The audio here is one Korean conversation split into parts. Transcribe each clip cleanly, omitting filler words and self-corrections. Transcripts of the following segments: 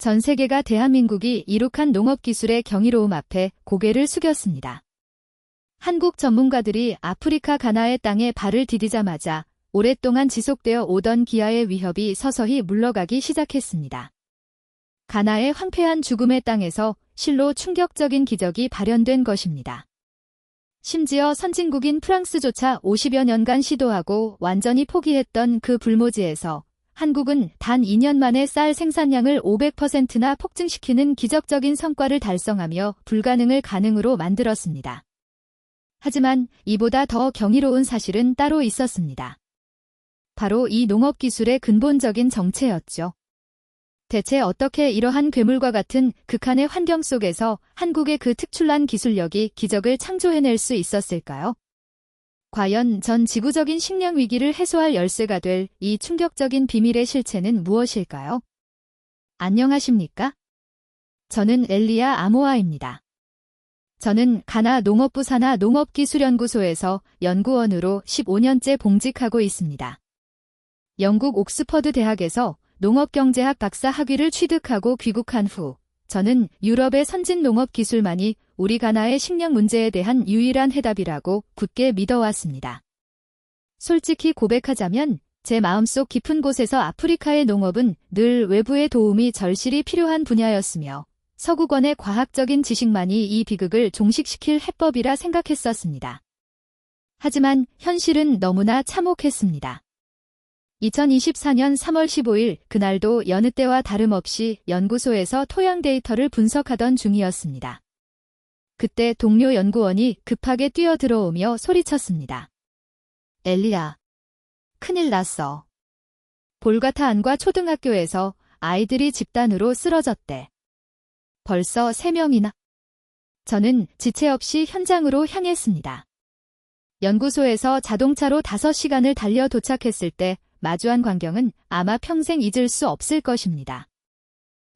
전 세계가 대한민국이 이룩한 농업기술의 경이로움 앞에 고개를 숙였습니다. 한국 전문가들이 아프리카 가나의 땅에 발을 디디자마자 오랫동안 지속되어 오던 기아의 위협이 서서히 물러가기 시작했습니다. 가나의 황폐한 죽음의 땅에서 실로 충격적인 기적이 발현된 것입니다. 심지어 선진국인 프랑스조차 50여 년간 시도하고 완전히 포기했던 그 불모지에서 한국은 단 2년 만에 쌀 생산량을 500%나 폭증시키는 기적적인 성과를 달성하며 불가능을 가능으로 만들었습니다. 하지만 이보다 더 경이로운 사실은 따로 있었습니다. 바로 이 농업기술의 근본적인 정체였죠. 대체 어떻게 이러한 괴물과 같은 극한의 환경 속에서 한국의 그 특출난 기술력이 기적을 창조해낼 수 있었을까요? 과연 전 지구적인 식량 위기를 해소할 열쇠가 될 이 충격적인 비밀의 실체는 무엇일까요? 안녕하십니까? 저는 엘리야 아모아입니다. 저는 가나 농업부 산하 농업기술연구소에서 연구원으로 15년째 봉직하고 있습니다. 영국 옥스퍼드 대학에서 농업경제학 박사 학위를 취득하고 귀국한 후 저는 유럽의 선진 농업 기술만이 우리 가나의 식량 문제에 대한 유일한 해답이라고 굳게 믿어왔습니다. 솔직히 고백하자면 제 마음속 깊은 곳에서 아프리카의 농업은 늘 외부의 도움이 절실히 필요한 분야였으며 서구권의 과학적인 지식만이 이 비극을 종식시킬 해법이라 생각했었습니다. 하지만 현실은 너무나 참혹했습니다. 2024년 3월 15일 그날도 여느 때와 다름없이 연구소에서 토양 데이터를 분석하던 중이었습니다. 그때 동료 연구원이 급하게 뛰어들어오며 소리쳤습니다. 엘리야, 큰일 났어. 볼가타 안과 초등학교에서 아이들이 집단으로 쓰러졌대. 벌써 3명이나. 저는 지체 없이 현장으로 향했습니다. 연구소에서 자동차로 5시간을 달려 도착했을 때 마주한 광경은 아마 평생 잊을 수 없을 것입니다.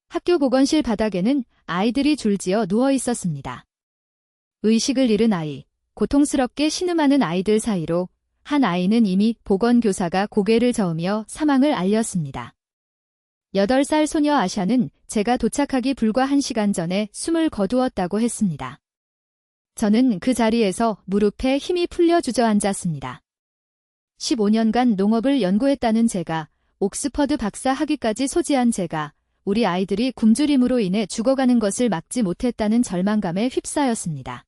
학교 보건실 바닥에는 아이들이 줄지어 누워 있었습니다. 의식을 잃은 아이, 고통스럽게 신음하는 아이들 사이로 한 아이는 이미 보건교사가 고개를 저으며 사망을 알렸습니다. 8살 소녀 아샤는 제가 도착하기 불과 1시간 전에 숨을 거두었다고 했습니다. 저는 그 자리에서 무릎에 힘이 풀려 주저앉았습니다. 15년간 농업을 연구했다는 제가, 옥스퍼드 박사 학위까지 소지한 제가 우리 아이들이 굶주림으로 인해 죽어가는 것을 막지 못했다는 절망감에 휩싸였습니다.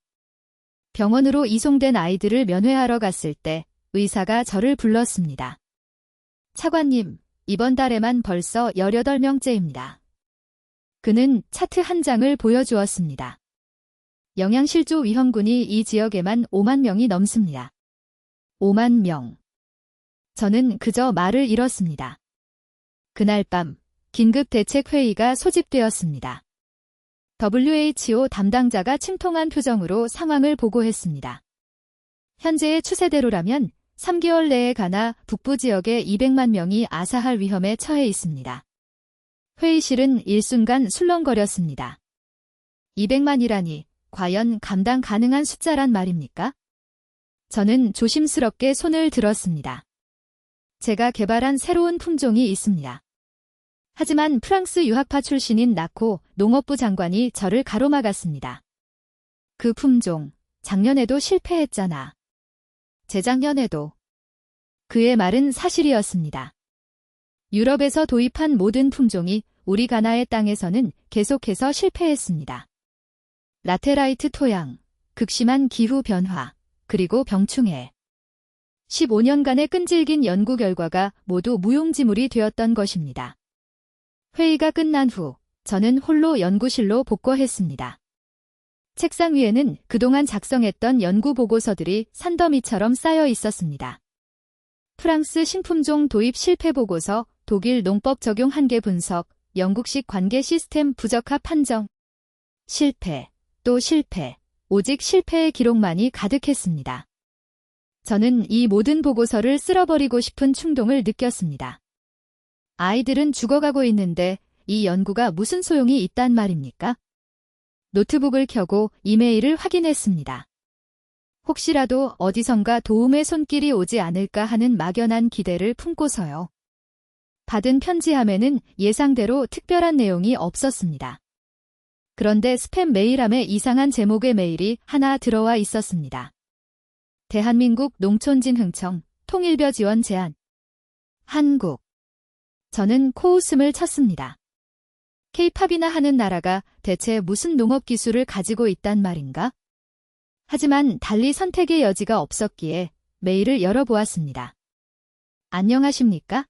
병원으로 이송된 아이들을 면회하러 갔을 때 의사가 저를 불렀습니다. 차관님, 이번 달에만 벌써 18명째입니다. 그는 차트 한 장을 보여주었습니다. 영양실조 위험군이 이 지역에만 5만 명이 넘습니다. 5만 명. 저는 그저 말을 잃었습니다. 그날 밤 긴급대책회의가 소집되었습니다. WHO 담당자가 침통한 표정으로 상황을 보고했습니다. 현재의 추세대로라면 3개월 내에 가나 북부 지역의 200만 명이 아사할 위험에 처해 있습니다. 회의실은 일순간 술렁거렸습니다. 200만이라니 과연 감당 가능한 숫자란 말입니까? 저는 조심스럽게 손을 들었습니다. 제가 개발한 새로운 품종이 있습니다. 하지만 프랑스 유학파 출신인 나코 농업부 장관이 저를 가로막았습니다. 그 품종, 작년에도 실패했잖아. 재작년에도. 그의 말은 사실이었습니다. 유럽에서 도입한 모든 품종이 우리 가나의 땅에서는 계속해서 실패했습니다. 라테라이트 토양, 극심한 기후 변화, 그리고 병충해. 15년간의 끈질긴 연구 결과가 모두 무용지물이 되었던 것입니다. 회의가 끝난 후 저는 홀로 연구실로 복거했습니다. 책상 위에는 그동안 작성했던 연구 보고서들이 산더미처럼 쌓여 있었습니다. 프랑스 신품종 도입 실패 보고서, 독일 농법 적용 한계 분석, 영국식 관계 시스템 부적합 판정. 실패, 또 실패, 오직 실패의 기록만이 가득했습니다. 저는 이 모든 보고서를 쓸어버리고 싶은 충동을 느꼈습니다. 아이들은 죽어가고 있는데 이 연구가 무슨 소용이 있단 말입니까? 노트북을 켜고 이메일을 확인했습니다. 혹시라도 어디선가 도움의 손길이 오지 않을까 하는 막연한 기대를 품고서요. 받은 편지함에는 예상대로 특별한 내용이 없었습니다. 그런데 스팸 메일함에 이상한 제목의 메일이 하나 들어와 있었습니다. 대한민국 농촌진흥청 통일벼 지원 제안. 한국. 저는 코웃음을 쳤습니다. K-팝이나 하는 나라가 대체 무슨 농업 기술을 가지고 있단 말인가? 하지만 달리 선택의 여지가 없었기에 메일을 열어보았습니다. 안녕하십니까?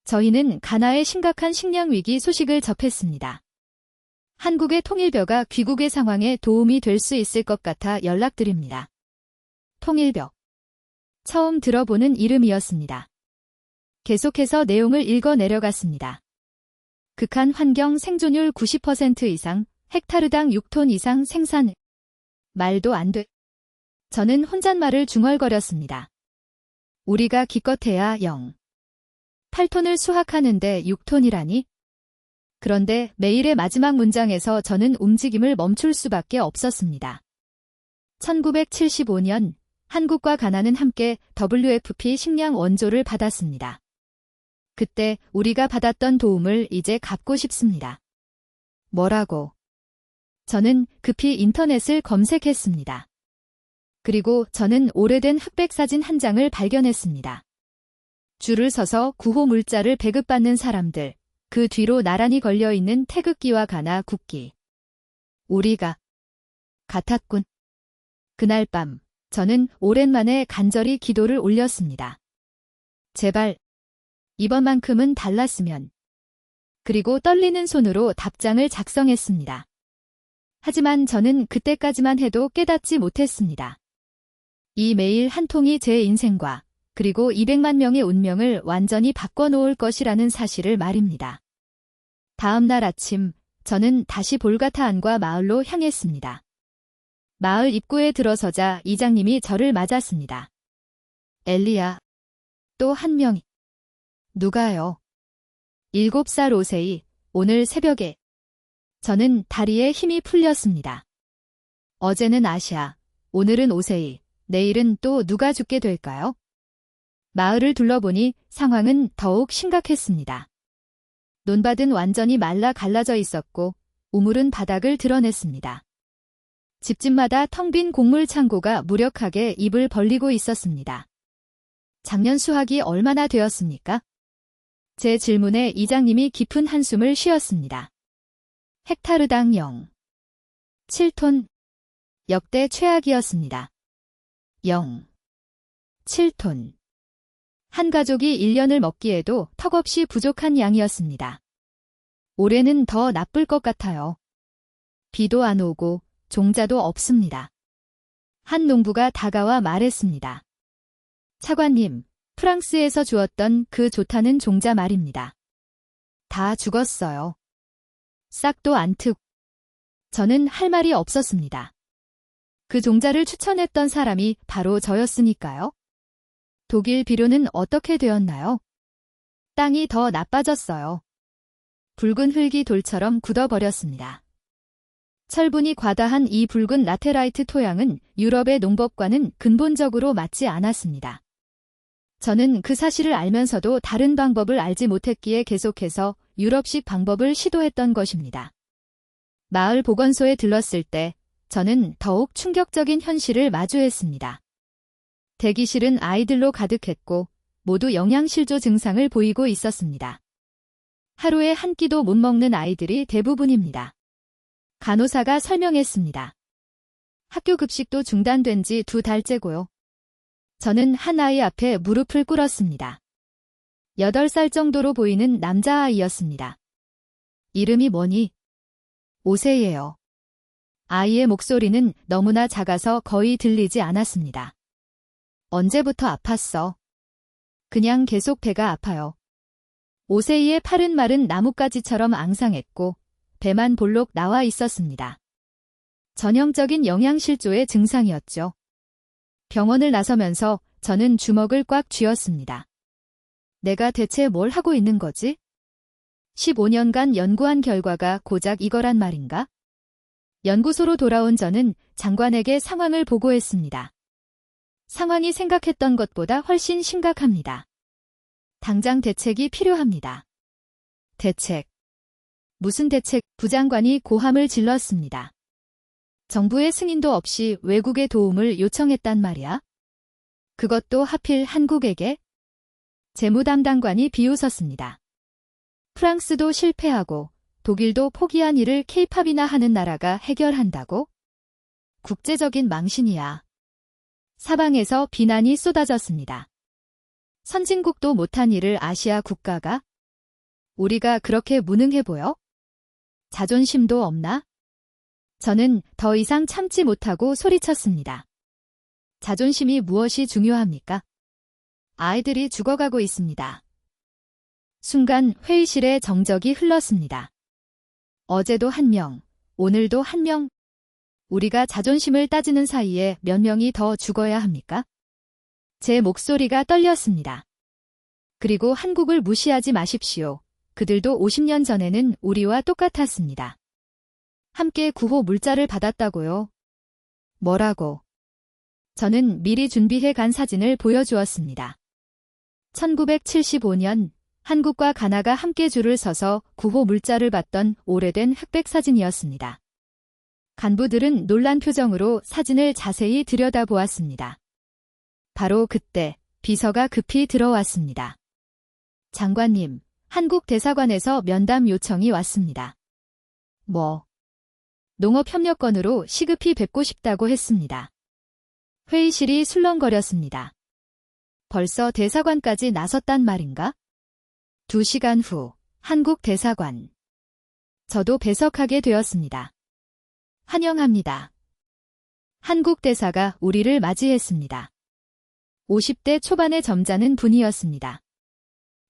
저희는 가나의 심각한 식량 위기 소식을 접했습니다. 한국의 통일벼가 귀국의 상황에 도움이 될 수 있을 것 같아 연락드립니다. 통일벼. 처음 들어보는 이름이었습니다. 계속해서 내용을 읽어 내려갔습니다. 극한 환경 생존율 90% 이상, 헥타르당 6톤 이상 생산. 말도 안 돼. 저는 혼잣말을 중얼거렸습니다. 우리가 기껏해야 8톤을 수확하는데 6톤이라니? 그런데 메일의 마지막 문장에서 저는 움직임을 멈출 수밖에 없었습니다. 1975년 한국과 가나는 함께 WFP 식량 원조를 받았습니다. 그때 우리가 받았던 도움을 이제 갚고 싶습니다. 뭐라고? 저는 급히 인터넷을 검색했습니다. 그리고 저는 오래된 흑백 사진 한 장을 발견했습니다. 줄을 서서 구호 물자를 배급받는 사람들, 그 뒤로 나란히 걸려있는 태극기와 가나 국기. 우리가 같았군. 그날 밤 저는 오랜만에 간절히 기도를 올렸습니다. 제발 이번만큼은 달랐으면. 그리고 떨리는 손으로 답장을 작성했습니다. 하지만 저는 그때까지만 해도 깨닫지 못했습니다. 이 메일 한 통이 제 인생과 그리고 200만 명의 운명을 완전히 바꿔놓을 것이라는 사실을 말입니다. 다음 날 아침 저는 다시 볼가타 안과 마을로 향했습니다. 마을 입구에 들어서자 이장님이 저를 맞았습니다. 엘리야. 또 한 명이. 누가요? 7살 오세이, 오늘 새벽에. 저는 다리에 힘이 풀렸습니다. 어제는 아시아, 오늘은 오세이, 내일은 또 누가 죽게 될까요? 마을을 둘러보니 상황은 더욱 심각했습니다. 논밭은 완전히 말라 갈라져 있었고 우물은 바닥을 드러냈습니다. 집집마다 텅 빈 곡물 창고가 무력하게 입을 벌리고 있었습니다. 작년 수확이 얼마나 되었습니까? 제 질문에 이장님이 깊은 한숨을 쉬었습니다. 헥타르당 7톤. 역대 최악이었습니다. 7톤. 한 가족이 1년을 먹기에도 턱없이 부족한 양이었습니다. 올해는 더 나쁠 것 같아요. 비도 안 오고 종자도 없습니다. 한 농부가 다가와 말했습니다. 차관님, 프랑스에서 주었던 그 좋다는 종자 말입니다. 다 죽었어요. 싹도 안 트고. 저는 할 말이 없었습니다. 그 종자를 추천했던 사람이 바로 저였으니까요. 독일 비료는 어떻게 되었나요? 땅이 더 나빠졌어요. 붉은 흙이 돌처럼 굳어버렸습니다. 철분이 과다한 이 붉은 라테라이트 토양은 유럽의 농법과는 근본적으로 맞지 않았습니다. 저는 그 사실을 알면서도 다른 방법을 알지 못했기에 계속해서 유럽식 방법을 시도했던 것입니다. 마을 보건소에 들렀을 때 저는 더욱 충격적인 현실을 마주했습니다. 대기실은 아이들로 가득했고 모두 영양실조 증상을 보이고 있었습니다. 하루에 한 끼도 못 먹는 아이들이 대부분입니다. 간호사가 설명했습니다. 학교 급식도 중단된 지 2달째고요. 저는 한 아이 앞에 무릎을 꿇었습니다. 8살 정도로 보이는 남자아이였습니다. 이름이 뭐니? 오세예요. 아이의 목소리는 너무나 작아서 거의 들리지 않았습니다. 언제부터 아팠어? 그냥 계속 배가 아파요. 오세이의 팔은 마른 나뭇가지처럼 앙상했고 배만 볼록 나와 있었습니다. 전형적인 영양실조의 증상이었죠. 병원을 나서면서 저는 주먹을 꽉 쥐었습니다. 내가 대체 뭘 하고 있는 거지? 15년간 연구한 결과가 고작 이거란 말인가? 연구소로 돌아온 저는 장관에게 상황을 보고했습니다. 상황이 생각했던 것보다 훨씬 심각합니다. 당장 대책이 필요합니다. 대책. 무슨 대책? 부장관이 고함을 질렀습니다. 정부의 승인도 없이 외국의 도움을 요청했단 말이야? 그것도 하필 한국에게? 재무담당관이 비웃었습니다. 프랑스도 실패하고 독일도 포기한 일을 케이팝이나 하는 나라가 해결한다고? 국제적인 망신이야. 사방에서 비난이 쏟아졌습니다. 선진국도 못한 일을 아시아 국가가? 우리가 그렇게 무능해 보여? 자존심도 없나? 저는 더 이상 참지 못하고 소리쳤습니다. 자존심이 무엇이 중요합니까? 아이들이 죽어가고 있습니다. 순간 회의실에 정적이 흘렀습니다. 어제도 한 명, 오늘도 한 명. 우리가 자존심을 따지는 사이에 몇 명이 더 죽어야 합니까? 제 목소리가 떨렸습니다. 그리고 한국을 무시하지 마십시오. 그들도 50년 전에는 우리와 똑같았습니다. 함께 구호 물자를 받았다고요. 뭐라고? 저는 미리 준비해 간 사진을 보여주었습니다. 1975년 한국과 가나가 함께 줄을 서서 구호 물자를 받던 오래된 흑백 사진이었습니다. 간부들은 놀란 표정으로 사진을 자세히 들여다보았습니다. 바로 그때 비서가 급히 들어왔습니다. 장관님, 한국 대사관에서 면담 요청이 왔습니다. 뭐? 농업협력건으로 시급히 뵙고 싶다고 했습니다. 회의실이 술렁거렸습니다. 벌써 대사관까지 나섰단 말인가? 2시간 후, 한국 대사관. 저도 배석하게 되었습니다. 환영합니다. 한국 대사가 우리를 맞이했습니다. 50대 초반의 점잖은 분이었습니다.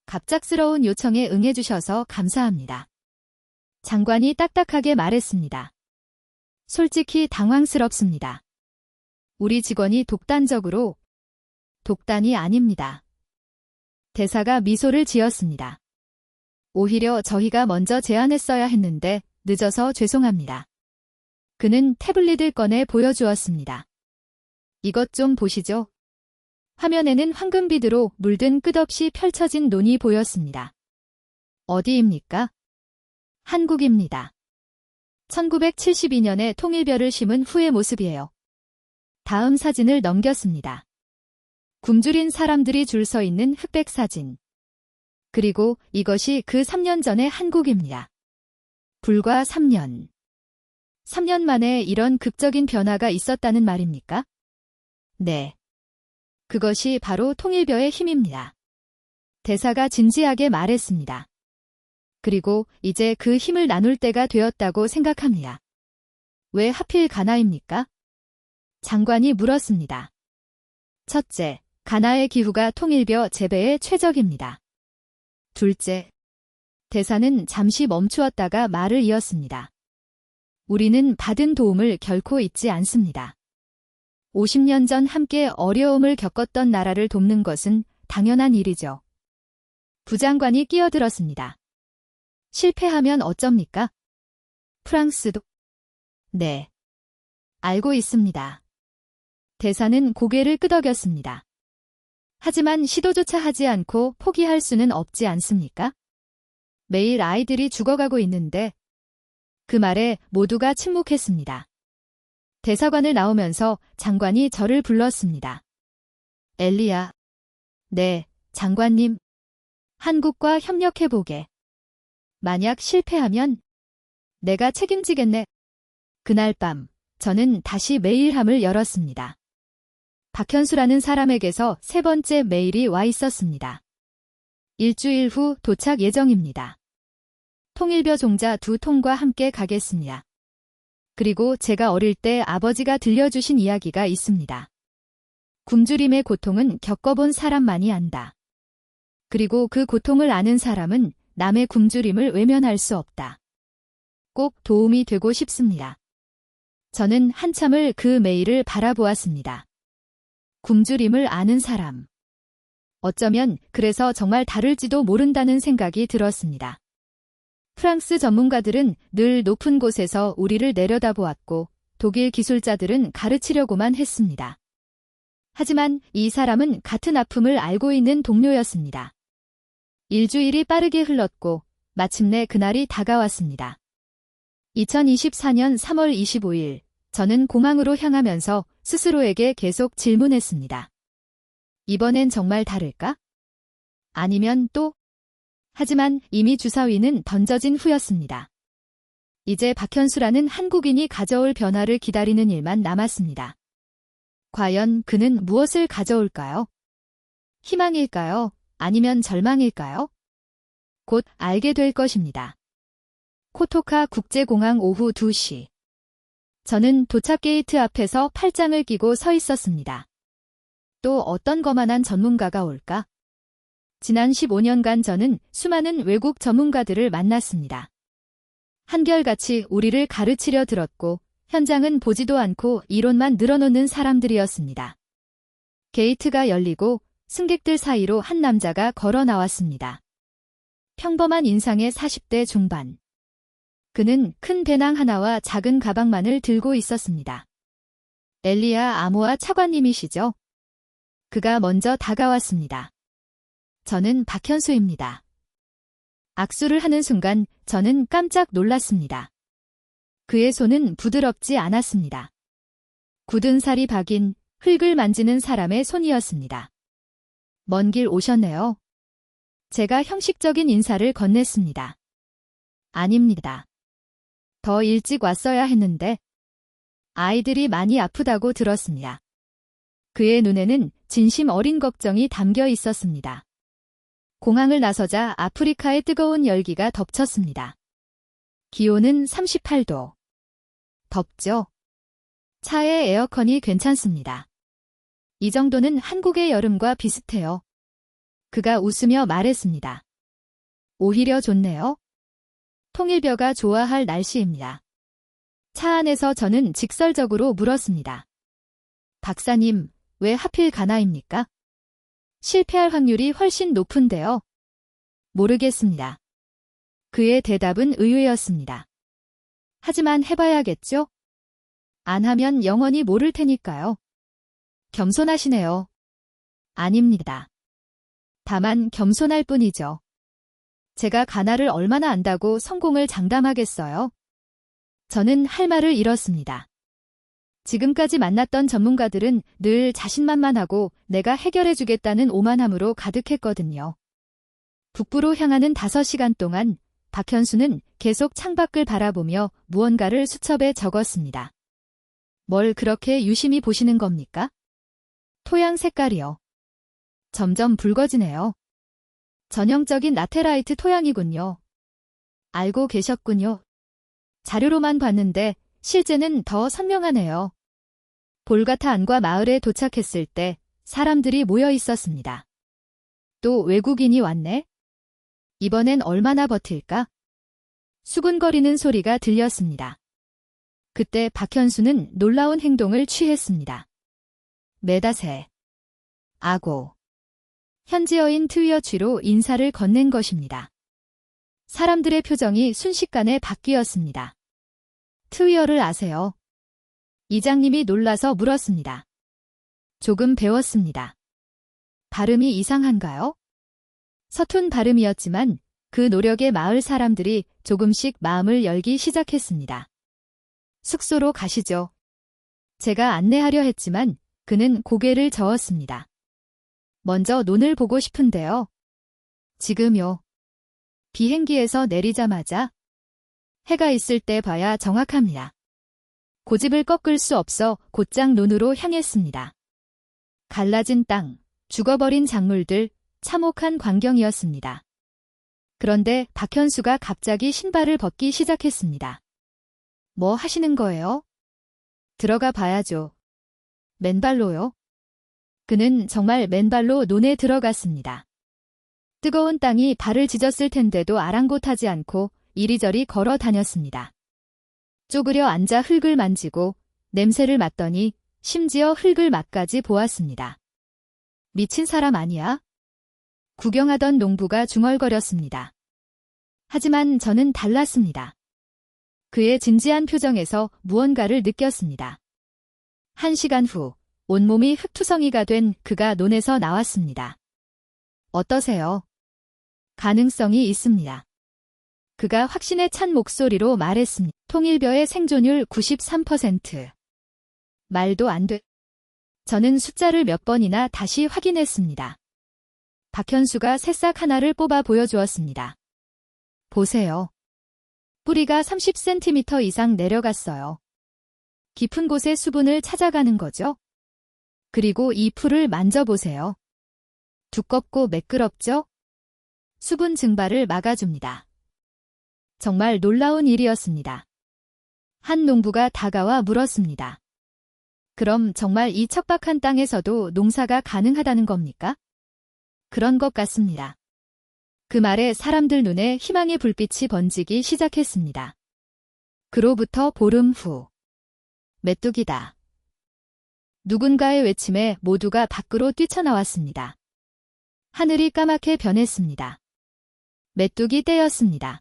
갑작스러운 요청에 응해주셔서 감사합니다. 장관이 딱딱하게 말했습니다. 솔직히 당황스럽습니다. 우리 직원이 독단적으로 독단이 아닙니다. 대사가 미소를 지었습니다. 오히려 저희가 먼저 제안했어야 했는데 늦어서 죄송합니다. 그는 태블릿을 꺼내 보여주었습니다. 이것 좀 보시죠. 화면에는 황금비드로 물든 끝없이 펼쳐진 논이 보였습니다. 어디입니까? 한국입니다. 1972년에 통일벼를 심은 후의 모습이에요. 다음 사진을 넘겼습니다. 굶주린 사람들이 줄 서 있는 흑백 사진. 그리고 이것이 그 3년 전의 한국입니다. 불과 3년. 3년 만에 이런 극적인 변화가 있었다는 말입니까? 네. 그것이 바로 통일벼의 힘입니다. 대사가 진지하게 말했습니다. 그리고 이제 그 힘을 나눌 때가 되었다고 생각합니다. 왜 하필 가나입니까? 장관이 물었습니다. 첫째, 가나의 기후가 통일벼 재배에 최적입니다. 둘째, 대사는 잠시 멈추었다가 말을 이었습니다. 우리는 받은 도움을 결코 잊지 않습니다. 50년 전 함께 어려움을 겪었던 나라를 돕는 것은 당연한 일이죠. 부장관이 끼어들었습니다. 실패하면 어쩝니까? 프랑스도? 네. 알고 있습니다. 대사는 고개를 끄덕였습니다. 하지만 시도조차 하지 않고 포기할 수는 없지 않습니까? 매일 아이들이 죽어가고 있는데 그 말에 모두가 침묵했습니다. 대사관을 나오면서 장관이 저를 불렀습니다. 엘리야. 네, 장관님. 한국과 협력해보게. 만약 실패하면 내가 책임지겠네. 그날 밤 저는 다시 메일함을 열었습니다. 박현수라는 사람에게서 3번째 메일이 와 있었습니다. 일주일 후 도착 예정입니다. 통일벼 종자 2통과 함께 가겠습니다. 그리고 제가 어릴 때 아버지가 들려주신 이야기가 있습니다. 굶주림의 고통은 겪어본 사람만이 안다. 그리고 그 고통을 아는 사람은 남의 굶주림을 외면할 수 없다. 꼭 도움이 되고 싶습니다. 저는 한참을 그 메일을 바라보았습니다. 굶주림을 아는 사람. 어쩌면 그래서 정말 다를지도 모른다는 생각이 들었습니다. 프랑스 전문가들은 늘 높은 곳에서 우리를 내려다보았고 독일 기술자들은 가르치려고만 했습니다. 하지만 이 사람은 같은 아픔을 알고 있는 동료였습니다. 일주일이 빠르게 흘렀고 마침내 그날이 다가왔습니다. 2024년 3월 25일, 저는 공항으로 향하면서 스스로에게 계속 질문했습니다. 이번엔 정말 다를까? 아니면 또? 하지만 이미 주사위는 던져진 후였습니다. 이제 박현수라는 한국인이 가져올 변화를 기다리는 일만 남았습니다. 과연 그는 무엇을 가져올까요? 희망일까요? 아니면 절망일까요? 곧 알게 될 것입니다. 코토카 국제공항 오후 2시. 저는 도착 게이트 앞에서 팔짱을 끼고 서 있었습니다. 또 어떤 거만한 전문가가 올까? 지난 15년간 저는 수많은 외국 전문가들을 만났습니다. 한결같이 우리를 가르치려 들었고 현장은 보지도 않고 이론만 늘어놓는 사람들이었습니다. 게이트가 열리고 승객들 사이로 한 남자가 걸어 나왔습니다. 평범한 인상의 40대 중반. 그는 큰 배낭 하나와 작은 가방만을 들고 있었습니다. 엘리야 아모아 차관님이시죠? 그가 먼저 다가왔습니다. 저는 박현수입니다. 악수를 하는 순간 저는 깜짝 놀랐습니다. 그의 손은 부드럽지 않았습니다. 굳은 살이 박인 흙을 만지는 사람의 손이었습니다. 먼 길 오셨네요. 제가 형식적인 인사를 건넸습니다. 아닙니다. 더 일찍 왔어야 했는데 아이들이 많이 아프다고 들었습니다. 그의 눈에는 진심 어린 걱정이 담겨 있었습니다. 공항을 나서자 아프리카의 뜨거운 열기가 덮쳤습니다. 기온은 38도. 덥죠? 차에 에어컨이 괜찮습니다. 이 정도는 한국의 여름과 비슷해요. 그가 웃으며 말했습니다. 오히려 좋네요. 통일벼가 좋아할 날씨입니다. 차 안에서 저는 직설적으로 물었습니다. 박사님, 왜 하필 가나입니까? 실패할 확률이 훨씬 높은데요. 모르겠습니다. 그의 대답은 의외였습니다. 하지만 해봐야겠죠? 안 하면 영원히 모를 테니까요. 겸손하시네요. 아닙니다. 다만 겸손할 뿐이죠. 제가 가나를 얼마나 안다고 성공을 장담하겠어요? 저는 할 말을 잃었습니다. 지금까지 만났던 전문가들은 늘 자신만만하고 내가 해결해주겠다는 오만함으로 가득했거든요. 북부로 향하는 5시간 동안 박현수는 계속 창밖을 바라보며 무언가를 수첩에 적었습니다. 뭘 그렇게 유심히 보시는 겁니까? 토양 색깔이요. 점점 붉어지네요. 전형적인 라테라이트 토양이군요. 알고 계셨군요. 자료로만 봤는데 실제는 더 선명하네요. 볼가타 안과 마을에 도착했을 때 사람들이 모여 있었습니다. 또 외국인이 왔네? 이번엔 얼마나 버틸까? 수군거리는 소리가 들렸습니다. 그때 박현수는 놀라운 행동을 취했습니다. 메다세. 아고. 현지어인 트위어취로 인사를 건넨 것입니다. 사람들의 표정이 순식간에 바뀌었습니다. 트위어를 아세요? 이장님이 놀라서 물었습니다. 조금 배웠습니다. 발음이 이상한가요? 서툰 발음이었지만 그 노력에 마을 사람들이 조금씩 마음을 열기 시작했습니다. 숙소로 가시죠. 제가 안내하려 했지만 그는 고개를 저었습니다. 먼저 논을 보고 싶은데요. 지금요. 비행기에서 내리자마자 해가 있을 때 봐야 정확합니다. 고집을 꺾을 수 없어 곧장 논으로 향했습니다. 갈라진 땅, 죽어버린 작물들, 참혹한 광경이었습니다. 그런데 박현수가 갑자기 신발을 벗기 시작했습니다. 뭐 하시는 거예요? 들어가 봐야죠. 맨발로요? 그는 정말 맨발로 논에 들어갔습니다. 뜨거운 땅이 발을 짖었을 텐데도 아랑곳하지 않고 이리저리 걸어 다녔습니다. 쪼그려 앉아 흙을 만지고 냄새를 맡더니 심지어 흙을 맛까지 보았습니다. 미친 사람 아니야? 구경하던 농부가 중얼거렸습니다. 하지만 저는 달랐습니다. 그의 진지한 표정에서 무언가를 느꼈습니다. 1시간 후 온몸이 흙투성이가 된 그가 논에서 나왔습니다. 어떠세요? 가능성이 있습니다. 그가 확신에 찬 목소리로 말했습니다. 통일벼의 생존율 93%. 말도 안 돼. 저는 숫자를 몇 번이나 다시 확인했습니다. 박현수가 새싹 하나를 뽑아 보여주었습니다. 보세요. 뿌리가 30cm 이상 내려갔어요. 깊은 곳의 수분을 찾아가는 거죠. 그리고 이 풀을 만져보세요. 두껍고 매끄럽죠? 수분 증발을 막아줍니다. 정말 놀라운 일이었습니다. 한 농부가 다가와 물었습니다. 그럼 정말 이 척박한 땅에서도 농사가 가능하다는 겁니까? 그런 것 같습니다. 그 말에 사람들 눈에 희망의 불빛이 번지기 시작했습니다. 그로부터 보름 후. 메뚜기다. 누군가의 외침에 모두가 밖으로 뛰쳐나왔습니다. 하늘이 까맣게 변했습니다. 메뚜기 때였습니다.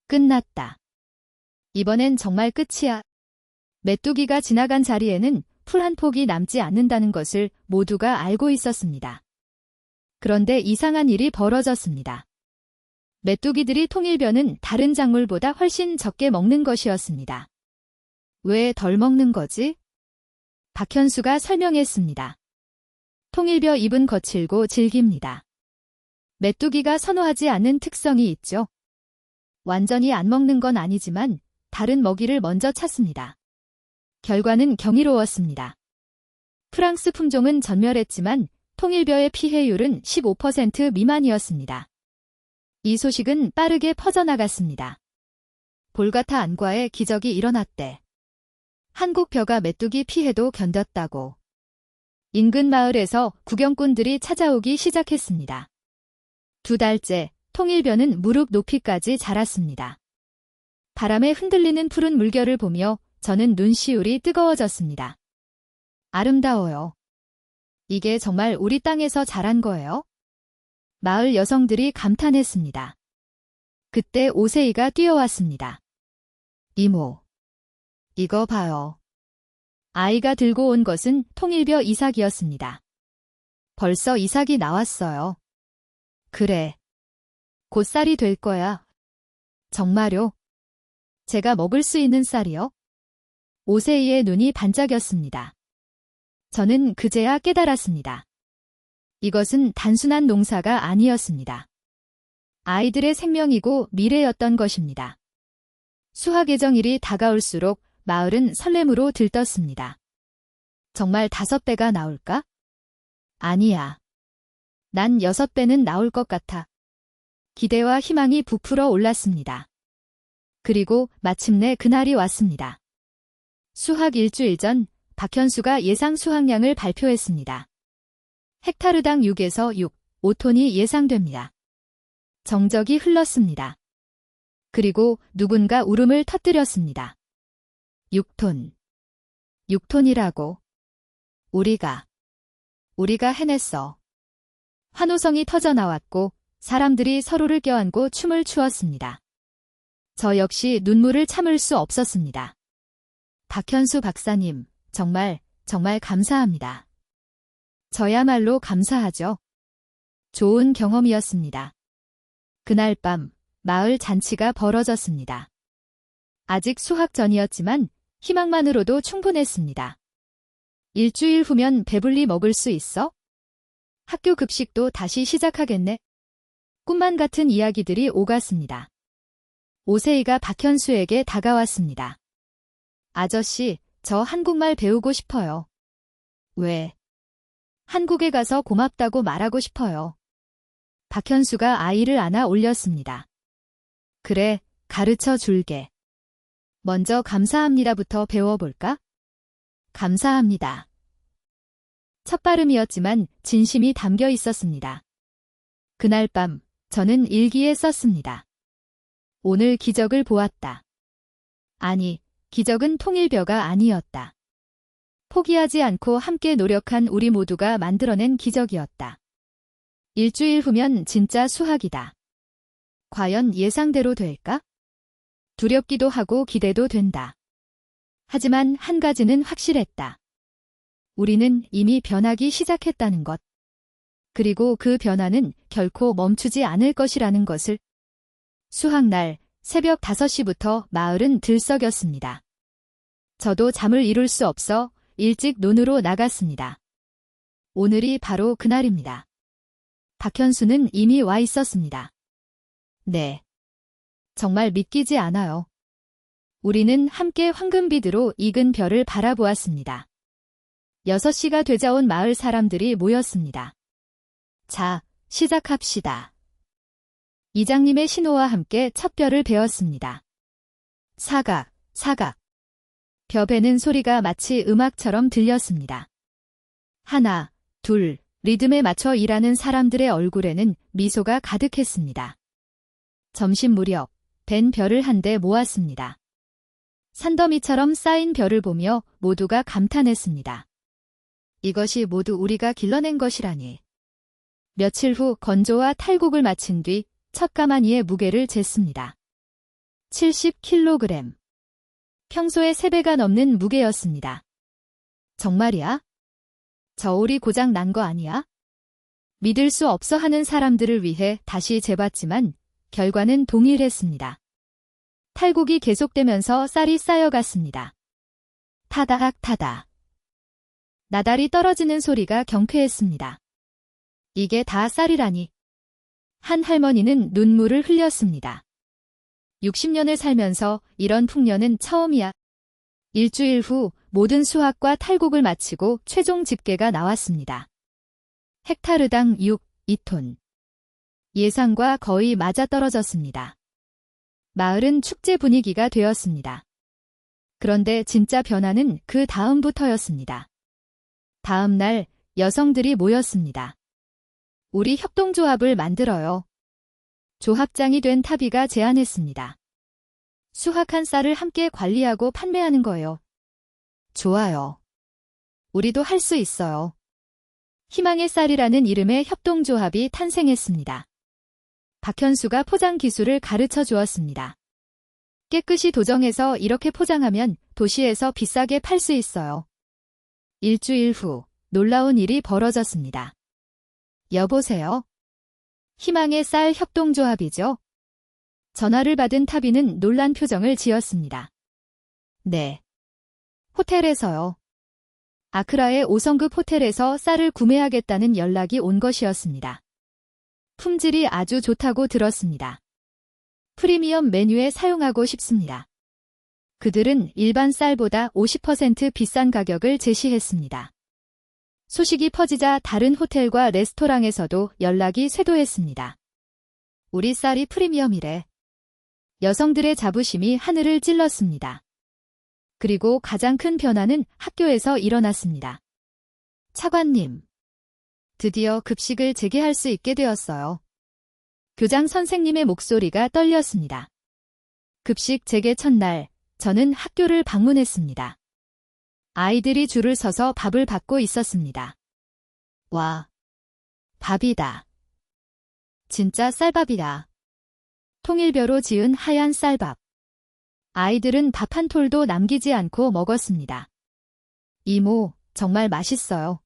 끝났다. 이번엔 정말 끝이야. 메뚜기가 지나간 자리에는 풀 한 폭이 남지 않는다는 것을 모두가 알고 있었습니다. 그런데 이상한 일이 벌어졌습니다. 메뚜기들이 통일벼는 다른 작물보다 훨씬 적게 먹는 것이었습니다. 왜 덜 먹는 거지? 박현수가 설명했습니다. 통일벼 잎은 거칠고 질깁니다. 메뚜기가 선호하지 않는 특성이 있죠. 완전히 안 먹는 건 아니지만 다른 먹이를 먼저 찾습니다. 결과는 경이로웠습니다. 프랑스 품종은 전멸했지만 통일벼의 피해율은 15% 미만이었습니다. 이 소식은 빠르게 퍼져나갔습니다. 볼가타 안과에 기적이 일어났대. 한국 벼가 메뚜기 피해도 견뎠다고. 인근 마을에서 구경꾼들이 찾아오기 시작했습니다. 2달째 통일벼는 무릎 높이까지 자랐습니다. 바람에 흔들리는 푸른 물결을 보며 저는 눈시울이 뜨거워졌습니다. 아름다워요. 이게 정말 우리 땅에서 자란 거예요? 마을 여성들이 감탄했습니다. 그때 오세이가 뛰어왔습니다. 이모. 이거 봐요. 아이가 들고 온 것은 통일벼 이삭이었습니다. 벌써 이삭이 나왔어요. 그래. 곧 쌀이 될 거야. 정말요? 제가 먹을 수 있는 쌀이요? 오세이의 눈이 반짝였습니다. 저는 그제야 깨달았습니다. 이것은 단순한 농사가 아니었습니다. 아이들의 생명이고 미래였던 것입니다. 수학 예정일이 다가올수록 마을은 설렘으로 들떴습니다. 정말 5배가 나올까? 아니야. 난 6배는 나올 것 같아. 기대와 희망이 부풀어 올랐습니다. 그리고 마침내 그날이 왔습니다. 수확 일주일 전 박현수가 예상 수확량을 발표했습니다. 헥타르당 6에서 6, 5톤이 예상됩니다. 정적이 흘렀습니다. 그리고 누군가 울음을 터뜨렸습니다. 6톤. 6톤이라고. 우리가 해냈어. 환호성이 터져나왔고 사람들이 서로를 껴안고 춤을 추었습니다. 저 역시 눈물을 참을 수 없었습니다. 박현수 박사님, 정말 감사합니다. 저야말로 감사하죠. 좋은 경험이었습니다. 그날 밤 마을 잔치가 벌어졌습니다. 아직 수확 전이었지만 희망만으로도 충분했습니다. 일주일 후면 배불리 먹을 수 있어? 학교 급식도 다시 시작하겠네. 꿈만 같은 이야기들이 오갔습니다. 오세이가 박현수에게 다가왔습니다. 아저씨, 저 한국말 배우고 싶어요. 왜? 한국에 가서 고맙다고 말하고 싶어요. 박현수가 아이를 안아 올렸습니다. 그래, 가르쳐 줄게. 먼저 감사합니다부터 배워볼까? 감사합니다. 첫발음이었지만 진심이 담겨 있었습니다. 그날 밤 저는 일기에 썼습니다. 오늘 기적을 보았다. 아니, 기적은 통일벼가 아니었다. 포기하지 않고 함께 노력한 우리 모두가 만들어낸 기적이었다. 일주일 후면 진짜 수확이다. 과연 예상대로 될까? 두렵기도 하고 기대도 된다. 하지만 한 가지는 확실했다. 우리는 이미 변하기 시작했다는 것. 그리고 그 변화는 결코 멈추지 않을 것이라는 것을. 수학날 새벽 5시부터 마을은 들썩였습니다. 저도 잠을 이룰 수 없어 일찍 논으로 나갔습니다. 오늘이 바로 그날입니다. 박현수는 이미 와 있었습니다. 네. 정말 믿기지 않아요. 우리는 함께 황금비드로 익은 별을 바라보았습니다. 6시가 되자 온 마을 사람들이 모였습니다. 자, 시작합시다. 이장님의 신호와 함께 첫 별을 베었습니다. 사각, 사각. 벼 베는 소리가 마치 음악처럼 들렸습니다. 하나, 둘, 리듬에 맞춰 일하는 사람들의 얼굴에는 미소가 가득했습니다. 점심 무렵, 벤 별을 한데 모았습니다. 산더미처럼 쌓인 별을 보며 모두가 감탄했습니다. 이것이 모두 우리가 길러낸 것이라니. 며칠 후 건조와 탈곡을 마친 뒤 첫 가마니의 무게를 쟀습니다. 70kg. 평소의 3배가 넘는 무게였습니다. 정말이야? 저울이 고장 난 거 아니야? 믿을 수 없어 하는 사람들을 위해 다시 재봤지만 결과는 동일했습니다. 탈곡이 계속되면서 쌀이 쌓여갔습니다. 타다악 타다. 나달이 떨어지는 소리가 경쾌했습니다. 이게 다 쌀이라니. 한 할머니는 눈물을 흘렸습니다. 60년을 살면서 이런 풍년은 처음이야. 일주일 후 모든 수확과 탈곡을 마치고 최종 집계가 나왔습니다. 헥타르당 2톤. 예상과 거의 맞아떨어졌습니다. 마을은 축제 분위기가 되었습니다. 그런데 진짜 변화는 그 다음부터였습니다. 다음 날 여성들이 모였습니다. 우리 협동조합을 만들어요. 조합장이 된 타비가 제안했습니다. 수확한 쌀을 함께 관리하고 판매하는 거예요. 좋아요. 우리도 할 수 있어요. 희망의 쌀이라는 이름의 협동조합이 탄생했습니다. 박현수가 포장 기술을 가르쳐 주었습니다. 깨끗이 도정해서 이렇게 포장하면 도시에서 비싸게 팔 수 있어요. 일주일 후 놀라운 일이 벌어졌습니다. 여보세요? 희망의 쌀 협동조합이죠? 전화를 받은 타비는 놀란 표정을 지었습니다. 네. 호텔에서요. 아크라의 5성급 호텔에서 쌀을 구매하겠다는 연락이 온 것이었습니다. 품질이 아주 좋다고 들었습니다. 프리미엄 메뉴에 사용하고 싶습니다. 그들은 일반 쌀보다 50% 비싼 가격을 제시했습니다. 소식이 퍼지자 다른 호텔과 레스토랑에서도 연락이 쇄도했습니다. 우리 쌀이 프리미엄이래. 여성들의 자부심이 하늘을 찔렀습니다. 그리고 가장 큰 변화는 학교에서 일어났습니다. 차관님, 드디어 급식을 재개할 수 있게 되었어요. 교장 선생님의 목소리가 떨렸습니다. 급식 재개 첫날, 저는 학교를 방문했습니다. 아이들이 줄을 서서 밥을 받고 있었습니다. 와, 밥이다. 진짜 쌀밥이다. 통일벼로 지은 하얀 쌀밥. 아이들은 밥 한 톨도 남기지 않고 먹었습니다. 이모, 정말 맛있어요.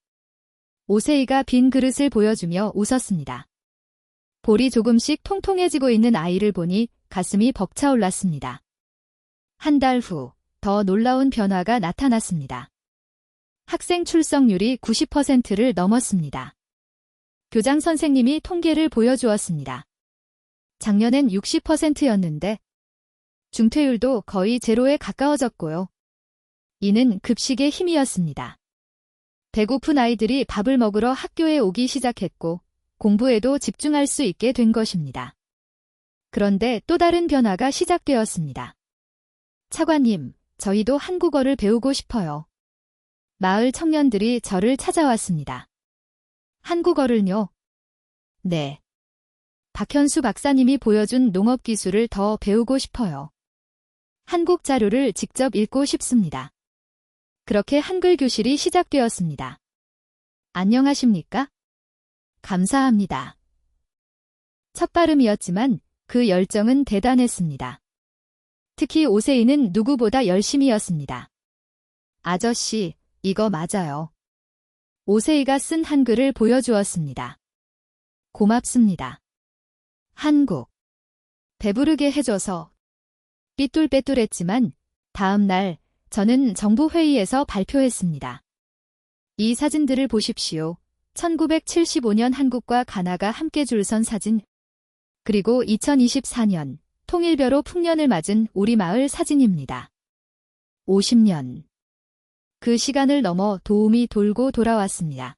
오세이가 빈 그릇을 보여주며 웃었습니다. 볼이 조금씩 통통해지고 있는 아이를 보니 가슴이 벅차올랐습니다. 한 달 후, 더 놀라운 변화가 나타났습니다. 학생 출석률이 90%를 넘었습니다. 교장 선생님이 통계를 보여주었습니다. 작년엔 60%였는데 중퇴율도 거의 제로에 가까워졌고요. 이는 급식의 힘이었습니다. 배고픈 아이들이 밥을 먹으러 학교에 오기 시작했고 공부에도 집중할 수 있게 된 것입니다. 그런데 또 다른 변화가 시작되었습니다. 차관님, 저희도 한국어를 배우고 싶어요. 마을 청년들이 저를 찾아왔습니다. 한국어를요? 네. 박현수 박사님이 보여준 농업 기술을 더 배우고 싶어요. 한국 자료를 직접 읽고 싶습니다. 그렇게 한글 교실이 시작되었습니다. 안녕하십니까? 감사합니다. 첫발음이었지만 그 열정은 대단했습니다. 특히 오세이는 누구보다 열심히였습니다. 아저씨, 이거 맞아요. 오세이가 쓴 한글을 보여주었습니다. 고맙습니다. 한국. 배부르게 해줘서. 삐뚤빼뚤했지만 다음 날 저는 정부 회의에서 발표했습니다. 이 사진들을 보십시오. 1975년 한국과 가나가 함께 줄선 사진. 그리고 2024년 통일벼로 풍년을 맞은 우리 마을 사진입니다. 50년. 그 시간을 넘어 도움이 돌고 돌아왔습니다.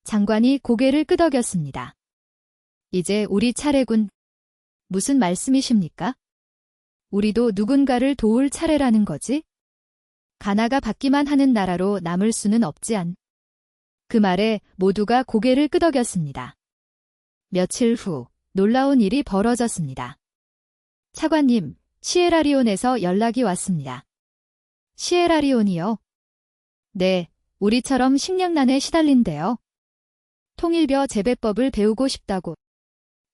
장관이 고개를 끄덕였습니다. 이제 우리 차례군. 무슨 말씀이십니까? 우리도 누군가를 도울 차례라는 거지? 가나가 받기만 하는 나라로 남을 수는 없지 않. 그 말에 모두가 고개를 끄덕였습니다. 며칠 후 놀라운 일이 벌어졌습니다. 차관님, 시에라리온에서 연락이 왔습니다. 시에라리온이요? 네, 우리처럼 식량난에 시달린대요. 통일벼 재배법을 배우고 싶다고.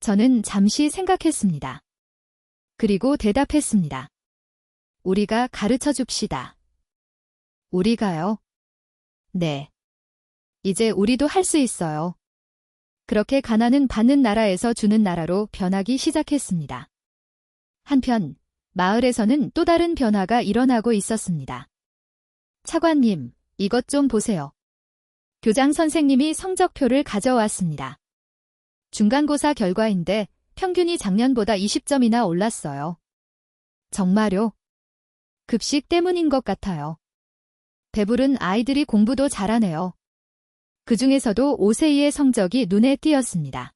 저는 잠시 생각했습니다. 그리고 대답했습니다. 우리가 가르쳐 줍시다. 우리가요? 네. 이제 우리도 할 수 있어요. 그렇게 가나는 받는 나라에서 주는 나라로 변하기 시작했습니다. 한편 마을에서는 또 다른 변화가 일어나고 있었습니다. 차관님, 이것 좀 보세요. 교장 선생님이 성적표를 가져왔습니다. 중간고사 결과인데 평균이 작년보다 20점이나 올랐어요. 정말요? 급식 때문인 것 같아요. 배부른 아이들이 공부도 잘하네요. 그 중에서도 오세이의 성적이 눈에 띄었습니다.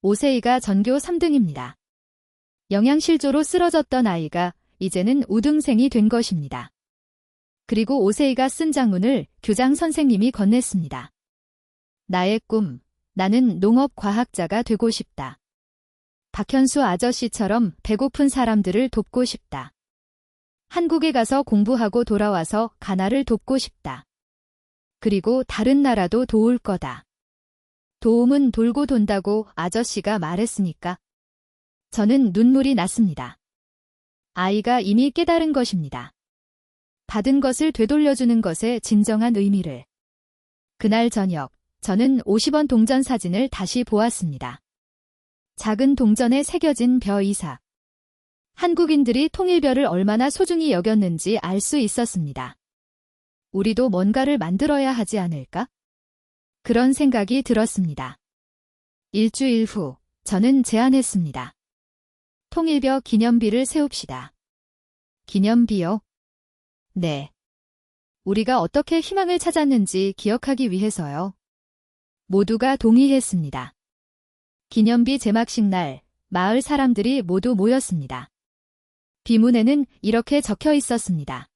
오세이가 전교 3등입니다. 영양실조로 쓰러졌던 아이가 이제는 우등생이 된 것입니다. 그리고 오세이가 쓴 장문을 교장 선생님이 건넸습니다. 나의 꿈, 나는 농업과학자가 되고 싶다. 박현수 아저씨처럼 배고픈 사람들을 돕고 싶다. 한국에 가서 공부하고 돌아와서 가나를 돕고 싶다. 그리고 다른 나라도 도울 거다. 도움은 돌고 돈다고 아저씨가 말했으니까. 저는 눈물이 났습니다. 아이가 이미 깨달은 것입니다. 받은 것을 되돌려주는 것의 진정한 의미를. 그날 저녁, 저는 50원 동전 사진을 다시 보았습니다. 작은 동전에 새겨진 벼 이삭. 한국인들이 통일벼를 얼마나 소중히 여겼는지 알 수 있었습니다. 우리도 뭔가를 만들어야 하지 않을까? 그런 생각이 들었습니다. 일주일 후, 저는 제안했습니다. 통일벼 기념비를 세웁시다. 기념비요? 네. 우리가 어떻게 희망을 찾았는지 기억하기 위해서요. 모두가 동의했습니다. 기념비 제막식 날, 마을 사람들이 모두 모였습니다. 비문에는 이렇게 적혀 있었습니다.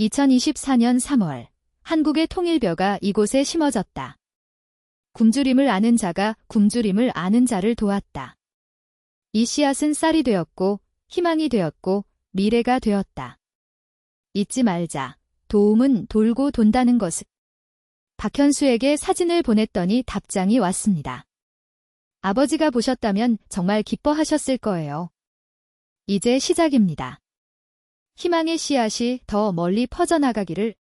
2024년 3월, 한국의 통일벼가 이곳에 심어졌다. 굶주림을 아는 자가 굶주림을 아는 자를 도왔다. 이 씨앗은 쌀이 되었고, 희망이 되었고, 미래가 되었다. 잊지 말자. 도움은 돌고 돈다는 것을. 박현수에게 사진을 보냈더니 답장이 왔습니다. 아버지가 보셨다면 정말 기뻐하셨을 거예요. 이제 시작입니다. 희망의 씨앗이 더 멀리 퍼져나가기를.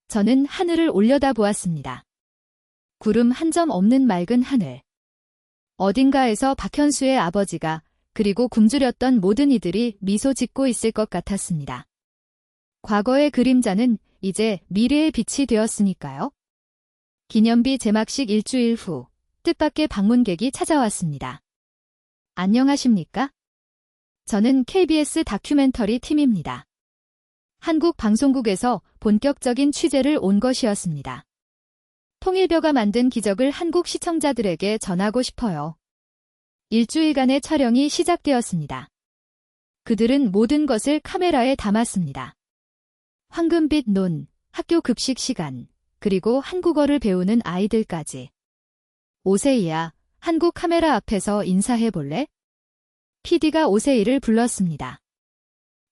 저는 하늘을 올려다보았습니다. 구름 한 점 없는 맑은 하늘. 어딘가에서 박현수의 아버지가 그리고 굶주렸던 모든 이들이 미소 짓고 있을 것 같았습니다. 과거의 그림자는 이제 미래의 빛이 되었으니까요. 기념비 제막식 일주일 후 뜻밖의 방문객이 찾아왔습니다. 안녕하십니까? 저는 KBS 다큐멘터리 팀입니다. 한국 방송국에서 본격적인 취재를 온 것이었습니다. 통일벼가 만든 기적을 한국 시청자들에게 전하고 싶어요. 일주일간의 촬영이 시작되었습니다. 그들은 모든 것을 카메라에 담았습니다. 황금빛 논, 학교 급식 시간, 그리고 한국어를 배우는 아이들까지. 오세이야, 한국 카메라 앞에서 인사해 볼래? PD가 오세이를 불렀습니다.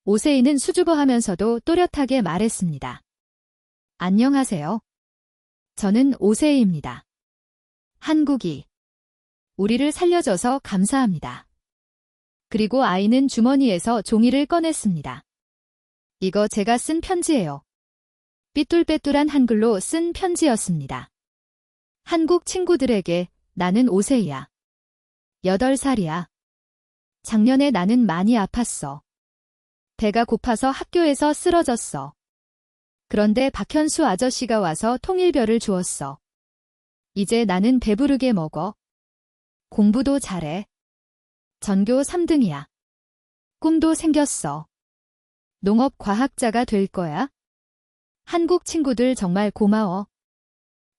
오세이는 수줍어하면서도 또렷하게 말했습니다. 안녕하세요. 저는 오세이입니다. 한국이 우리를 살려줘서 감사합니다. 그리고 아이는 주머니에서 종이를 꺼냈습니다. 이거 제가 쓴 편지예요. 삐뚤빼뚤한 한글로 쓴 편지였습니다. 한국 친구들에게 나는 오세희야. 8살이야. 작년에 나는 많이 아팠어. 배가 고파서 학교에서 쓰러졌어. 그런데 박현수 아저씨가 와서 통일벼를 주었어. 이제 나는 배부르게 먹어. 공부도 잘해. 전교 3등이야. 꿈도 생겼어. 농업과학자가 될 거야. 한국 친구들 정말 고마워.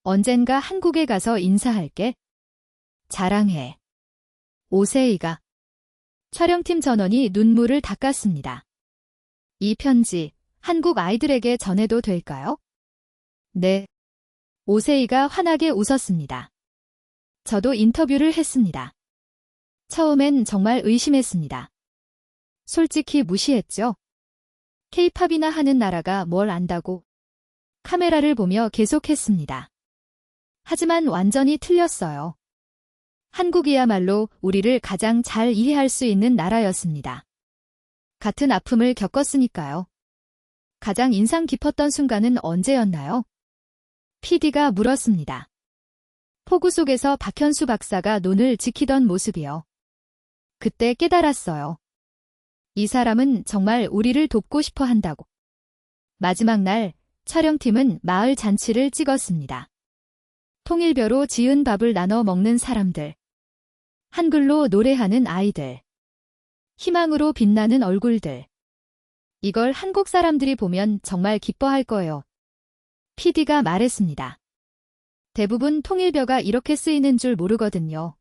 언젠가 한국에 가서 인사할게. 자랑해. 오세희가. 촬영팀 전원이 눈물을 닦았습니다. 이 편지, 한국 아이들에게 전해도 될까요? 네. 오세희가 환하게 웃었습니다. 저도 인터뷰를 했습니다. 처음엔 정말 의심했습니다. 솔직히 무시했죠. K-팝이나 하는 나라가 뭘 안다고. 카메라를 보며 계속했습니다. 하지만 완전히 틀렸어요. 한국이야말로 우리를 가장 잘 이해할 수 있는 나라였습니다. 같은 아픔을 겪었으니까요. 가장 인상 깊었던 순간은 언제였나요? PD가 물었습니다. 폭우 속에서 박현수 박사가 논을 지키던 모습이요. 그때 깨달았어요. 이 사람은 정말 우리를 돕고 싶어 한다고. 마지막 날 촬영팀은 마을 잔치를 찍었습니다. 통일벼로 지은 밥을 나눠 먹는 사람들. 한글로 노래하는 아이들. 희망으로 빛나는 얼굴들. 이걸 한국 사람들이 보면 정말 기뻐할 거예요. PD가 말했습니다. 대부분 통일벼가 이렇게 쓰이는 줄 모르거든요.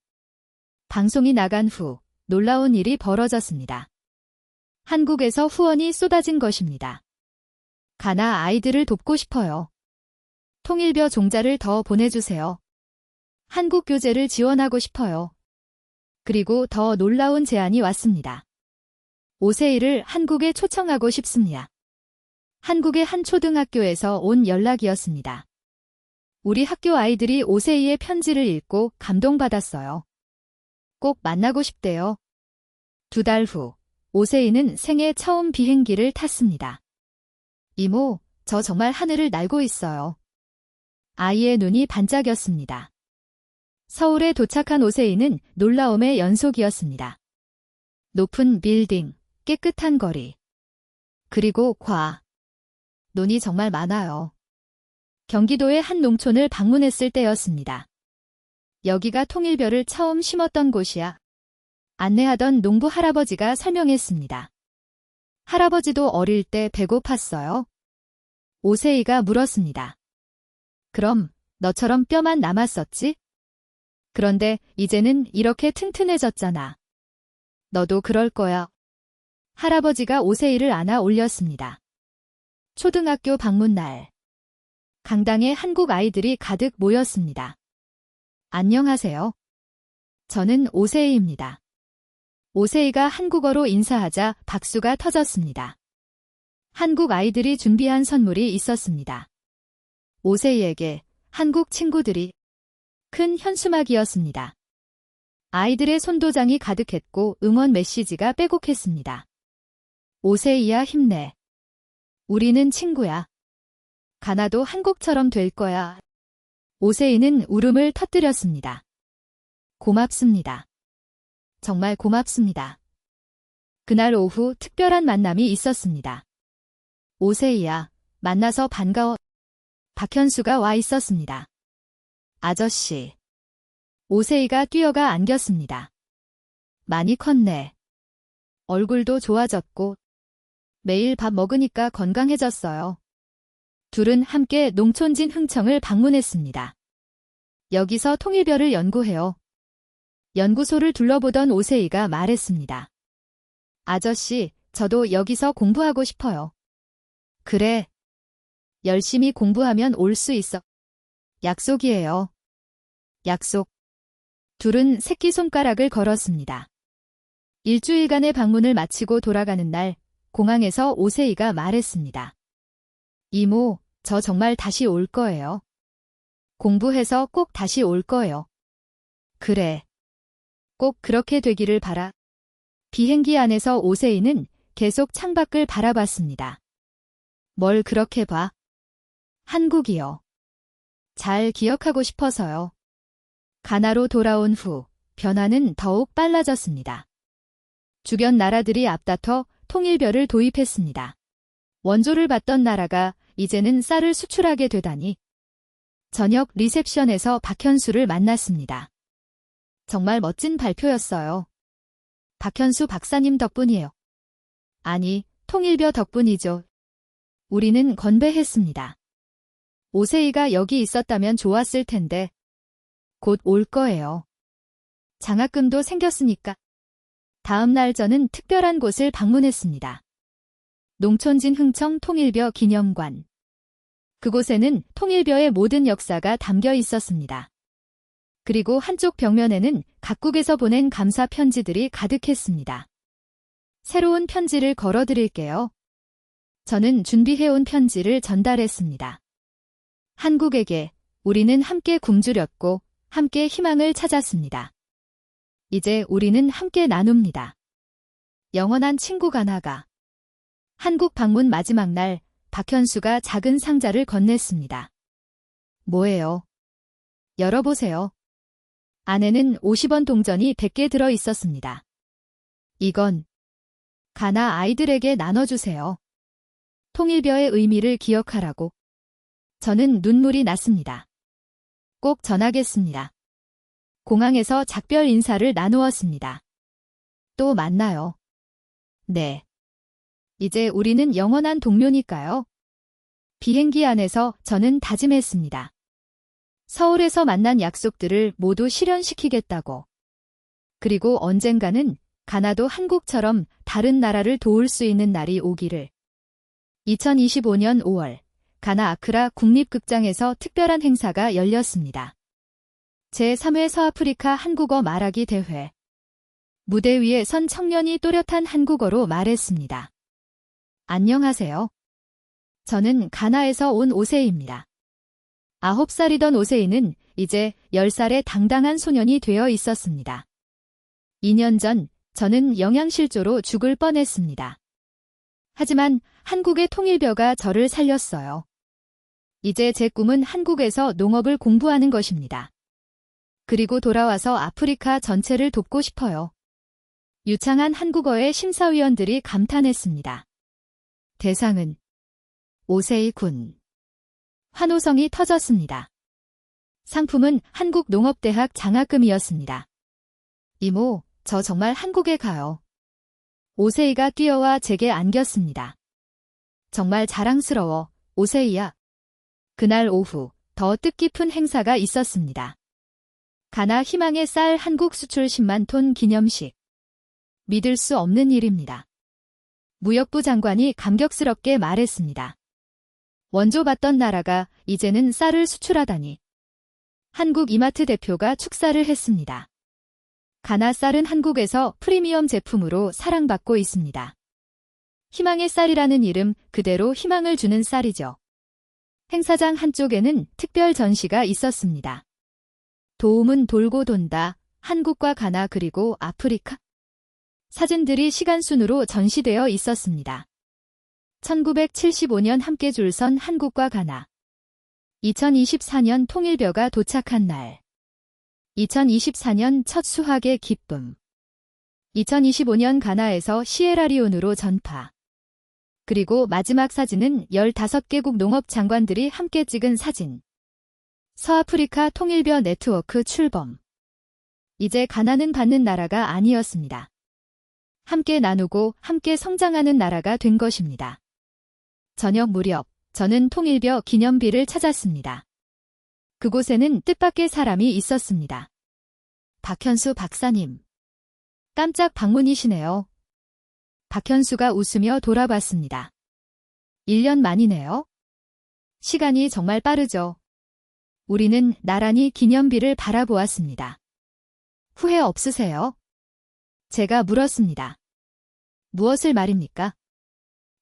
방송이 나간 후 놀라운 일이 벌어졌습니다. 한국에서 후원이 쏟아진 것입니다. 가나 아이들을 돕고 싶어요. 통일벼 종자를 더 보내주세요. 한국 교재를 지원하고 싶어요. 그리고 더 놀라운 제안이 왔습니다. 오세희를 한국에 초청하고 싶습니다. 한국의 한 초등학교에서 온 연락이었습니다. 우리 학교 아이들이 오세희의 편지를 읽고 감동받았어요. 꼭 만나고 싶대요. 2달 후, 오세희는 생애 처음 비행기를 탔습니다. 이모, 저 정말 하늘을 날고 있어요. 아이의 눈이 반짝였습니다. 서울에 도착한 오세희는 놀라움의 연속이었습니다. 높은 빌딩, 깨끗한 거리. 그리고 논이 정말 많아요. 경기도의 한 농촌을 방문했을 때였습니다. 여기가 통일벼를 처음 심었던 곳이야. 안내하던 농부 할아버지가 설명했습니다. 할아버지도 어릴 때 배고팠어요? 오세희가 물었습니다. 그럼 너처럼 뼈만 남았었지? 그런데 이제는 이렇게 튼튼해졌잖아. 너도 그럴 거야. 할아버지가 오세희를 안아 올렸습니다. 초등학교 방문 날. 강당에 한국 아이들이 가득 모였습니다. 안녕하세요. 저는 오세희입니다. 오세희가 한국어로 인사하자 박수가 터졌습니다. 한국 아이들이 준비한 선물이 있었습니다. 오세희에게 한국 친구들이 큰 현수막이었습니다. 아이들의 손도장이 가득했고 응원 메시지가 빼곡했습니다. 오세희야 힘내. 우리는 친구야. 가나도 한국처럼 될 거야. 오세희는 울음을 터뜨렸습니다. 고맙습니다. 정말 고맙습니다. 그날 오후 특별한 만남이 있었습니다. 오세희야, 만나서 반가워. 박현수가 와 있었습니다. 아저씨. 오세희가 뛰어가 안겼습니다. 많이 컸네. 얼굴도 좋아졌고 매일 밥 먹으니까 건강해졌어요. 둘은 함께 농촌진 흥청을 방문했습니다. 여기서 통일벼를 연구해요. 연구소를 둘러보던 오세희가 말했습니다. 아저씨, 저도 여기서 공부하고 싶어요. 그래. 열심히 공부하면 올 수 있어. 약속이에요. 약속. 둘은 새끼손가락을 걸었습니다. 일주일간의 방문을 마치고 돌아가는 날, 공항에서 오세희가 말했습니다. 이모, 저 정말 다시 올 거예요. 공부해서 꼭 다시 올 거예요. 그래. 꼭 그렇게 되기를 바라. 비행기 안에서 오세희는 계속 창밖을 바라봤습니다. 뭘 그렇게 봐? 한국이요. 잘 기억하고 싶어서요. 가나로 돌아온 후 변화는 더욱 빨라졌습니다. 주변 나라들이 앞다퉈 통일벼를 도입했습니다. 원조를 받던 나라가 이제는 쌀을 수출하게 되다니. 저녁 리셉션에서 박현수를 만났습니다. 정말 멋진 발표였어요. 박현수 박사님 덕분이에요. 아니, 통일벼 덕분이죠. 우리는 건배했습니다. 오세이가 여기 있었다면 좋았을 텐데 곧 올 거예요. 장학금도 생겼으니까. 다음 날 저는 특별한 곳을 방문했습니다. 농촌진 흥청 통일벼 기념관. 그곳에는 통일벼의 모든 역사가 담겨 있었습니다. 그리고 한쪽 벽면에는 각국에서 보낸 감사 편지들이 가득했습니다. 새로운 편지를 걸어드릴게요. 저는 준비해온 편지를 전달했습니다. 한국에게 우리는 함께 굶주렸고 함께 희망을 찾았습니다. 이제 우리는 함께 나눕니다. 영원한 친구 가나가. 한국 방문 마지막 날 박현수가 작은 상자를 건넸습니다. 뭐예요? 열어보세요. 안에는 50원 동전이 100개 들어 있었습니다. 이건 가나 아이들에게 나눠주세요. 통일벼의 의미를 기억하라고. 저는 눈물이 났습니다. 꼭 전하겠습니다. 공항에서 작별 인사를 나누었습니다. 또 만나요. 네. 이제 우리는 영원한 동료니까요. 비행기 안에서 저는 다짐했습니다. 서울에서 만난 약속들을 모두 실현시키겠다고. 그리고 언젠가는 가나도 한국처럼 다른 나라를 도울 수 있는 날이 오기를. 2025년 5월 가나 아크라 국립극장에서 특별한 행사가 열렸습니다. 제3회 서아프리카 한국어 말하기 대회. 무대 위에 선 청년이 또렷한 한국어로 말했습니다. 안녕하세요. 저는 가나에서 온 오세이입니다. 9살이던 오세이는 이제 10살의 당당한 소년이 되어 있었습니다. 2년 전 저는 영양실조로 죽을 뻔했습니다. 하지만 한국의 통일벼가 저를 살렸어요. 이제 제 꿈은 한국에서 농업을 공부하는 것입니다. 그리고 돌아와서 아프리카 전체를 돕고 싶어요. 유창한 한국어의 심사위원들이 감탄했습니다. 대상은 오세이 군. 환호성이 터졌습니다. 상품은 한국농업대학 장학금이었습니다. 이모, 저 정말 한국에 가요. 오세이가 뛰어와 제게 안겼습니다. 정말 자랑스러워, 오세이야. 그날 오후 더 뜻깊은 행사가 있었습니다. 가나 희망의 쌀 한국 수출 10만 톤 기념식. 믿을 수 없는 일입니다. 무역부 장관이 감격스럽게 말했습니다. 원조 받던 나라가 이제는 쌀을 수출하다니. 한국 이마트 대표가 축사를 했습니다. 가나 쌀은 한국에서 프리미엄 제품으로 사랑받고 있습니다. 희망의 쌀이라는 이름 그대로 희망을 주는 쌀이죠. 행사장 한쪽에는 특별 전시가 있었습니다. 도움은 돌고 돈다. 한국과 가나 그리고 아프리카. 사진들이 시간순으로 전시되어 있었습니다. 1975년 함께 줄선 한국과 가나. 2024년 통일벼가 도착한 날. 2024년 첫 수확의 기쁨. 2025년 가나에서 시에라리온으로 전파. 그리고 마지막 사진은 15개국 농업 장관들이 함께 찍은 사진. 서아프리카 통일벼 네트워크 출범. 이제 가나는 받는 나라가 아니었습니다. 함께 나누고 함께 성장하는 나라가 된 것입니다. 저녁 무렵 저는 통일벼 기념비를 찾았습니다. 그곳에는 뜻밖의 사람이 있었습니다. 박현수 박사님. 깜짝 방문이시네요. 박현수가 웃으며 돌아봤습니다. 1년 만이네요. 시간이 정말 빠르죠. 우리는 나란히 기념비를 바라보았습니다. 후회 없으세요? 제가 물었습니다. 무엇을 말입니까?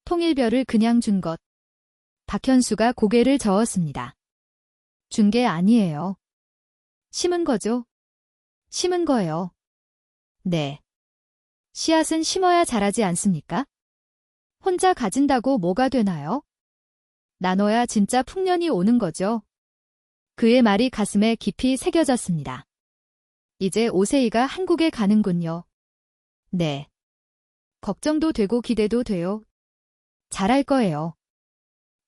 통일벼를 그냥 준 것. 박현수가 고개를 저었습니다. 준 게 아니에요. 심은 거죠? 심은 거예요. 네. 씨앗은 심어야 자라지 않습니까? 혼자 가진다고 뭐가 되나요? 나눠야 진짜 풍년이 오는 거죠. 그의 말이 가슴에 깊이 새겨졌습니다. 이제 오세이가 한국에 가는군요. 네. 걱정도 되고 기대도 돼요. 잘할 거예요.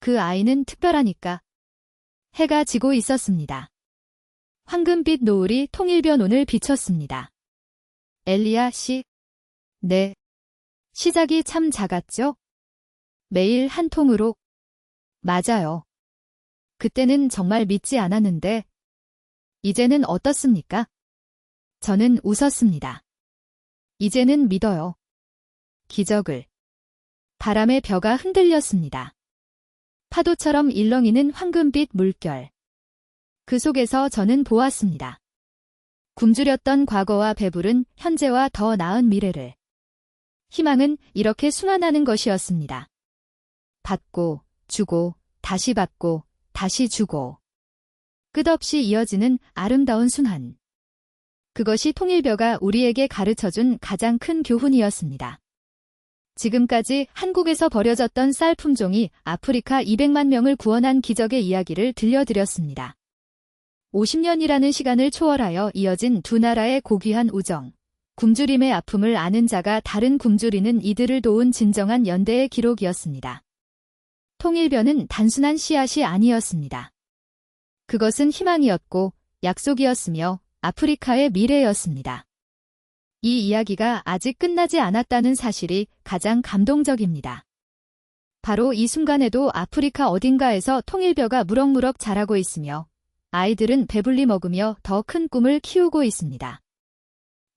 그 아이는 특별하니까. 해가 지고 있었습니다. 황금빛 노을이 통일변 을 비췄습니다. 엘리야 씨. 네. 시작이 참 작았죠? 매일 한 통으로. 맞아요. 그때는 정말 믿지 않았는데. 이제는 어떻습니까? 저는 웃었습니다. 이제는 믿어요. 기적을. 바람의 벼가 흔들렸습니다. 파도처럼 일렁이는 황금빛 물결. 그 속에서 저는 보았습니다. 굶주렸던 과거와 배부른 현재와 더 나은 미래를. 희망은 이렇게 순환하는 것이었습니다. 받고, 주고, 다시 받고, 다시 주고. 끝없이 이어지는 아름다운 순환. 그것이 통일벼가 우리에게 가르쳐준 가장 큰 교훈이었습니다. 지금까지 한국에서 버려졌던 쌀 품종이 아프리카 200만 명을 구원한 기적의 이야기를 들려드렸습니다. 50년이라는 시간을 초월하여 이어진 두 나라의 고귀한 우정. 굶주림의 아픔을 아는 자가 다른 굶주리는 이들을 도운 진정한 연대의 기록이었습니다. 통일벼는 단순한 씨앗이 아니었습니다. 그것은 희망이었고 약속이었으며 아프리카의 미래였습니다. 이 이야기가 아직 끝나지 않았다는 사실이 가장 감동적입니다. 바로 이 순간에도 아프리카 어딘가에서 통일벼가 무럭무럭 자라고 있으며 아이들은 배불리 먹으며 더 큰 꿈을 키우고 있습니다.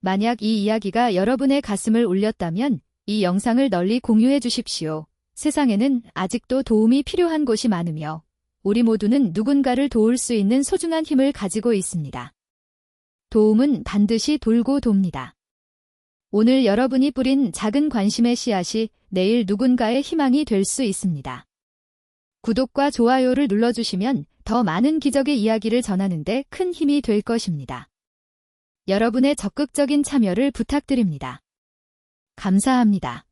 만약 이 이야기가 여러분의 가슴을 울렸다면 이 영상을 널리 공유해 주십시오. 세상에는 아직도 도움이 필요한 곳이 많으며 우리 모두는 누군가를 도울 수 있는 소중한 힘을 가지고 있습니다. 도움은 반드시 돌고 돕니다. 오늘 여러분이 뿌린 작은 관심의 씨앗이 내일 누군가의 희망이 될 수 있습니다. 구독과 좋아요를 눌러주시면 더 많은 기적의 이야기를 전하는 데 큰 힘이 될 것입니다. 여러분의 적극적인 참여를 부탁드립니다. 감사합니다.